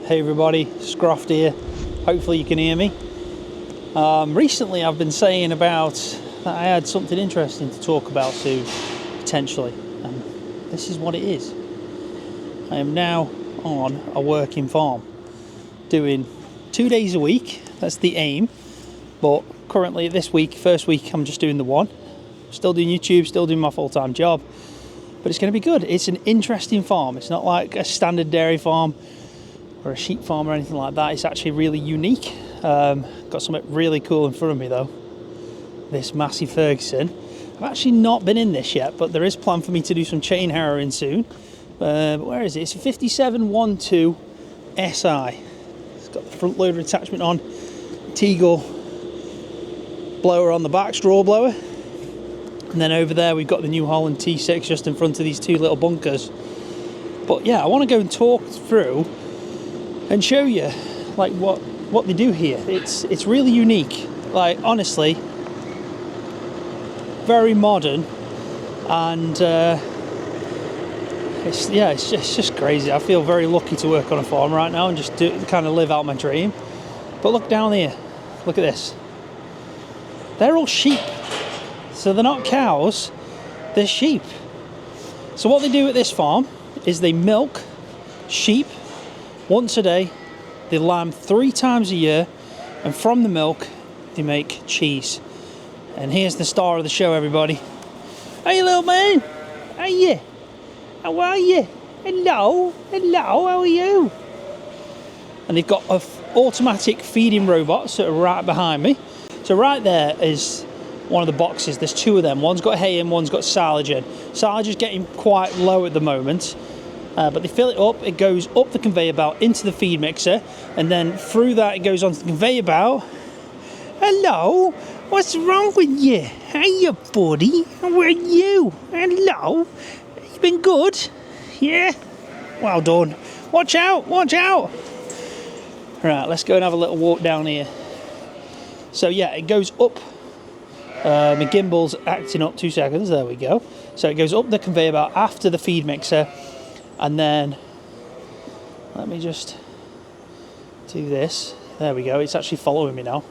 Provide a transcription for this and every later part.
Hey everybody, Scroft here. Hopefully you can hear me. Recently I've been saying about that I had something interesting to talk about soon, potentially, and this is what it is. I am now on a working farm, doing 2 days a week. That's the aim, but currently this week, first week, I'm just doing the one. Still doing YouTube, still doing my full-time job, but it's going to be good. It's an interesting farm. It's not like a standard dairy farm or a sheep farm or anything like that. It's actually really unique. Got something really cool in front of me though. This Massey Ferguson. I've actually not been in this yet, but there is plan for me to do some chain harrowing soon. But where is it? It's a 5712 SI. It's got the front loader attachment on, Teagle blower on the back, straw blower. And then over there we've got the New Holland T6 just in front of these two little bunkers. But yeah, I want to go and talk through and show you like what they do here. It's really unique. Like honestly, very modern, and it's just crazy. I feel very lucky to work on a farm right now and just kind of live out my dream. But look down here. Look at this. They're all sheep. So they're not cows, they're sheep. So what they do at this farm is they milk sheep once a day, they lamb 3 times a year, and from the milk they make cheese. And here's the star of the show, everybody. Hey little man, how are you? How are you? Hello, how are you? And they've got automatic feeding robots that are right behind me. So right there is one of the boxes. There's 2 of them. One's got hay in, one's got silage in. Silage is getting quite low at the moment, but they fill it up. It goes up the conveyor belt into the feed mixer, and then through that it goes onto the conveyor belt. Hello, what's wrong with you? Hiya, buddy. How are you? Hello. You been good? Yeah. Well done. Watch out. Watch out. Right, let's go and have a little walk down here. So yeah, it goes up. My gimbal's acting up 2 seconds, there we go. So it goes up the conveyor belt after the feed mixer, and then let me just do this. There we go, it's actually following me now.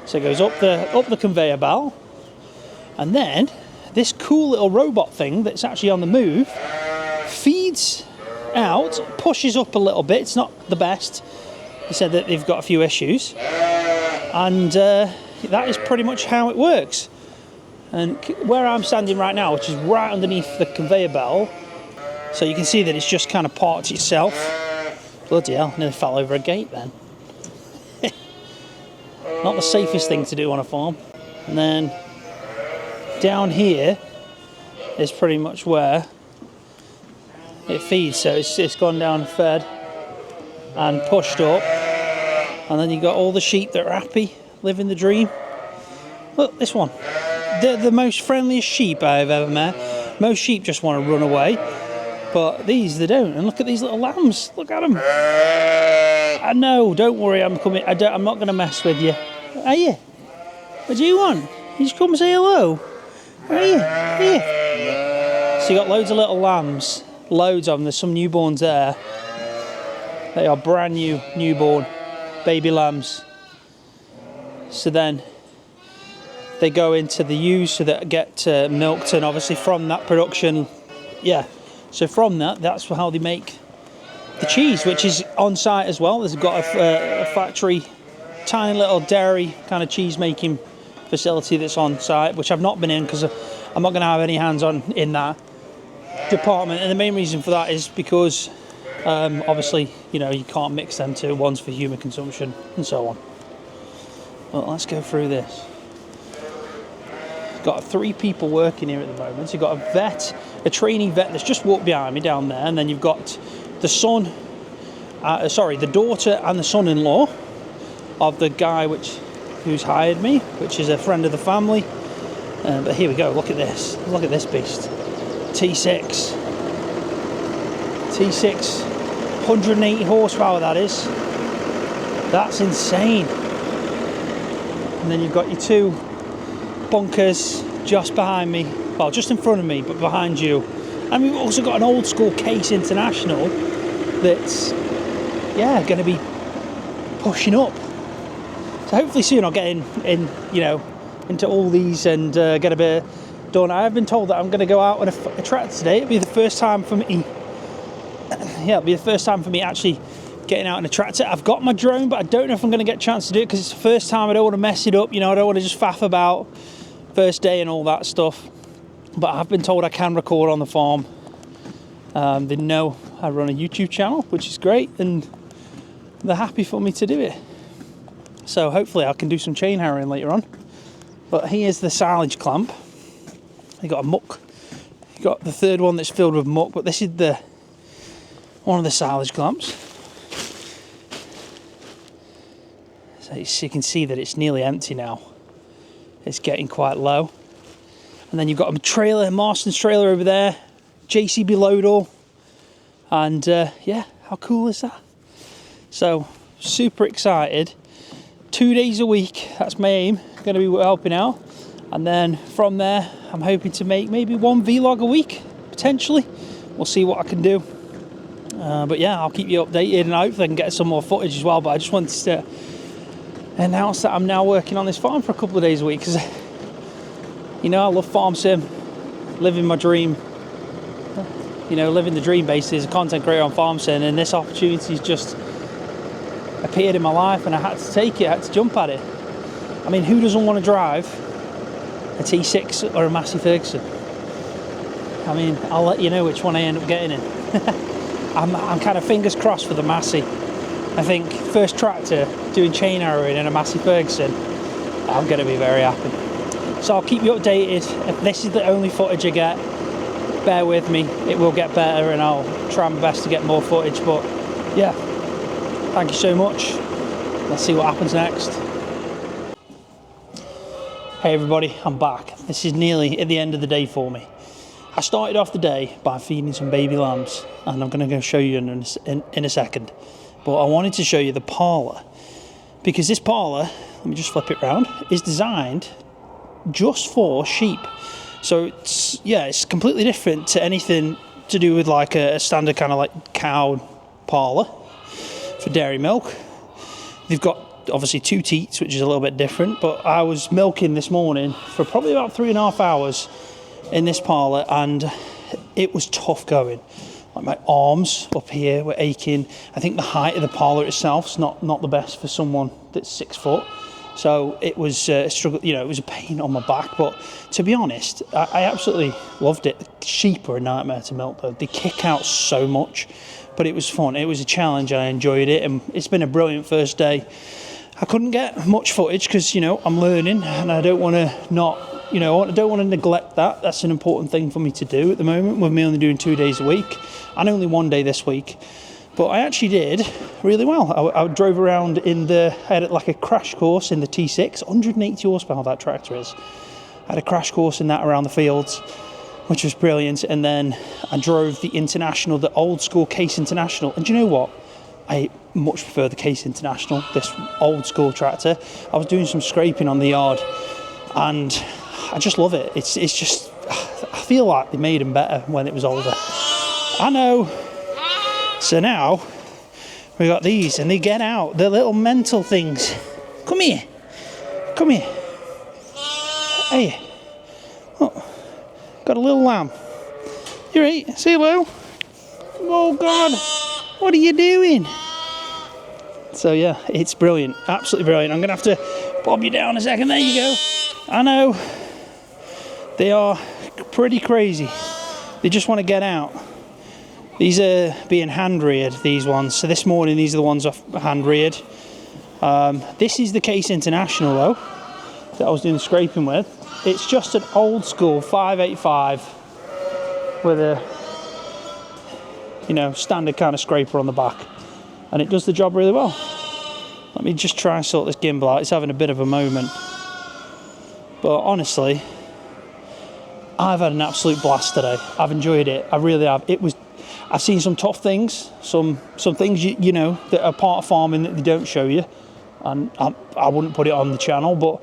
So it goes up the conveyor belt, and then this cool little robot thing that's actually on the move feeds out, pushes up a little bit. It's not the best. They said that they've got a few issues, and that is pretty much how it works. And where I'm standing right now, which is right underneath the conveyor belt, so you can see that it's just kind of parked itself. Bloody hell, nearly fell over a gate then. Not the safest thing to do on a farm. And then down here is pretty much where it feeds. So it's gone down, fed and pushed up, and then you've got all the sheep that are happy, living the dream. Look, this one. They're the most friendliest sheep I've ever met. Most sheep just want to run away, but these, they don't. And look at these little lambs. Look at them. I know, don't worry, I'm coming. I'm not going to mess with you. Are you? What do you want? You just come and say hello. Are you? Here. So you got loads of little lambs. Loads of them. There's some newborns there. They are brand new, newborn, baby lambs. So then they go into the ewes so that get milked, and obviously from that production, yeah, so from that's how they make the cheese, which is on site as well. There's got a factory, tiny little dairy kind of cheese making facility that's on site, which I've not been in because I'm not going to have any hands on in that department. And the main reason for that is because obviously, you know, you can't mix them two. One's for human consumption and so on. Well, let's go through this. Got 3 people working here at the moment. So you've got a vet, a trainee vet that's just walked behind me down there, and then you've got the the daughter and the son-in-law of the guy who's hired me, which is a friend of the family. But here we go. Look at this. Look at this beast. T6, 180 horsepower. That is. That's insane. And then you've got your 2 bunkers just behind me, well, just in front of me, but behind you. And we've also got an old school Case International that's yeah, going to be pushing up. So hopefully soon I'll get in, you know, into all these and get a bit done. I have been told that I'm going to go out on a tractor today. It'll be the first time for me. Yeah, it'll be the first time for me actually getting out in a tractor. I've got my drone, but I don't know if I'm going to get a chance to do it because it's the first time. I don't want to mess it up, you know. I don't want to just faff about first day and all that stuff. But I've been told I can record on the farm. They know I run a YouTube channel, which is great, and they're happy for me to do it. So hopefully I can do some chain harrowing later on. But here's the silage clamp. You got a muck. You got the third one that's filled with muck, but this is the one of the silage clamps. So you can see that it's nearly empty now. It's getting quite low. And then you've got a trailer, Marston's trailer over there, JCB load all. And yeah, how cool is that? So super excited. 2 days a week, that's my aim. Going to be helping out. And then from there, I'm hoping to make maybe one vlog a week, potentially. We'll see what I can do. But yeah, I'll keep you updated and hopefully I can get some more footage as well. But I just wanted to announce that I'm now working on this farm for a couple of days a week because, you know, I love farm sim, living my dream. You know, living the dream basically as a content creator on farm sim, and this opportunity's just appeared in my life and I had to take it, I had to jump at it. I mean, who doesn't want to drive a T6 or a Massey Ferguson? I mean, I'll let you know which one I end up getting in. I'm kind of fingers crossed for the Massey. I think first tractor doing chain harrowing in a Massey Ferguson, I'm going to be very happy. So I'll keep you updated. If this is the only footage I get, bear with me, it will get better and I'll try my best to get more footage. But yeah, thank you so much. Let's see what happens next. Hey everybody, I'm back. This is nearly at the end of the day for me. I started off the day by feeding some baby lambs, and I'm going to go show you in a second. But I wanted to show you the parlour, because this parlour, let me just flip it around, is designed just for sheep. So it's, yeah, it's completely different to anything to do with like a standard kind of like cow parlour for dairy milk. They've got obviously 2 teats, which is a little bit different, but I was milking this morning for probably about 3.5 hours in this parlour, and it was tough going. Like my arms up here were aching. I think the height of the parlour itself is not the best for someone that's 6 foot. So it was a struggle, you know, it was a pain on my back. But to be honest, I absolutely loved it. Sheep are a nightmare to milk though. They kick out so much, but it was fun. It was a challenge and I enjoyed it, and it's been a brilliant first day. I couldn't get much footage because, you know, I'm learning and I don't want to not, you know, I don't want to neglect that. That's an important thing for me to do at the moment, with me only doing 2 days a week and only 1 day this week. But I actually did really well. I drove around I had like a crash course in the T6, 180 horsepower that tractor is. I had a crash course in that around the fields, which was brilliant. And then I drove the International, the old school Case International. And do you know what? I much prefer the Case International, this old school tractor. I was doing some scraping on the yard and I just love it. It's just, I feel like they made them better when it was older. I know. So now we got these and they get out, the little mental things. Come here. Come here. Hey. Oh, got a little lamb. You right? Say hello. Oh God. What are you doing? So yeah, it's brilliant, absolutely brilliant. I'm gonna have to bob you down a second. There you go. I know they are pretty crazy. They just want to get out. These are being hand reared, these ones. So this morning, these are the ones I've hand reared. This is the Case International though, that I was doing the scraping with. It's just an old school 585 with a, you know, standard kind of scraper on the back, and it does the job really well. Let me just try and sort this gimbal out. It's having a bit of a moment, but honestly, I've had an absolute blast today. I've enjoyed it. I really have. I've seen some tough things, some things you know that are part of farming that they don't show you, and I wouldn't put it on the channel. But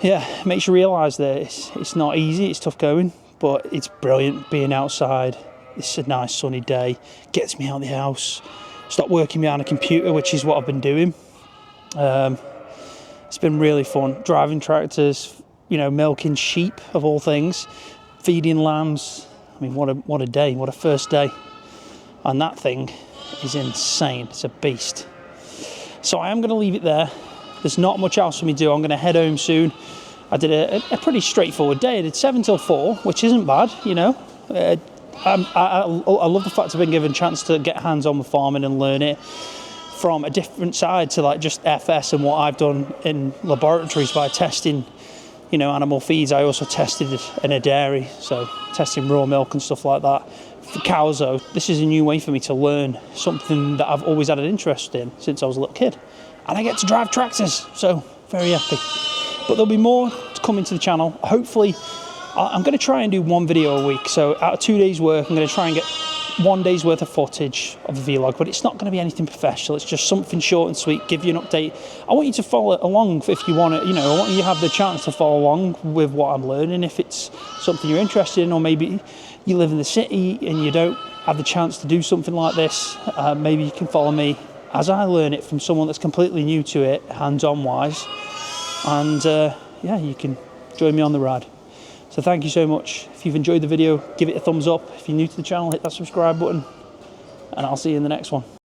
yeah, it makes you realise that it's not easy. It's tough going, but it's brilliant being outside. It's a nice sunny day, gets me out of the house, stop working behind a computer, which is what I've been doing. It's been really fun driving tractors, you know, milking sheep of all things, feeding lambs. I mean, what a day, what a first day. And that thing is insane. It's a beast. So I am going to leave it there. There's not much else for me to do. I'm going to head home soon. I did a pretty straightforward day. I did 7 till 4, which isn't bad, you know. I love the fact I've been given a chance to get hands-on with farming and learn it from a different side to like just FS and what I've done in laboratories by testing, you know, animal feeds. I also tested in a dairy, so testing raw milk and stuff like that. For cows though, this is a new way for me to learn something that I've always had an interest in since I was a little kid. And I get to drive tractors, so very happy. But there'll be more to come into the channel. Hopefully, I'm going to try and do 1 video a week. So out of 2 days' work, I'm going to try and get 1 day's worth of footage of the vlog, but it's not going to be anything professional. It's just something short and sweet, give you an update. I want you to follow along if you want to, you know, I want you to have the chance to follow along with what I'm learning. If it's something you're interested in, or maybe you live in the city and you don't have the chance to do something like this, maybe you can follow me as I learn it from someone that's completely new to it, hands-on wise. And yeah, you can join me on the ride. So thank you so much. If you've enjoyed the video, give it a thumbs up. If you're new to the channel, hit that subscribe button, and I'll see you in the next one.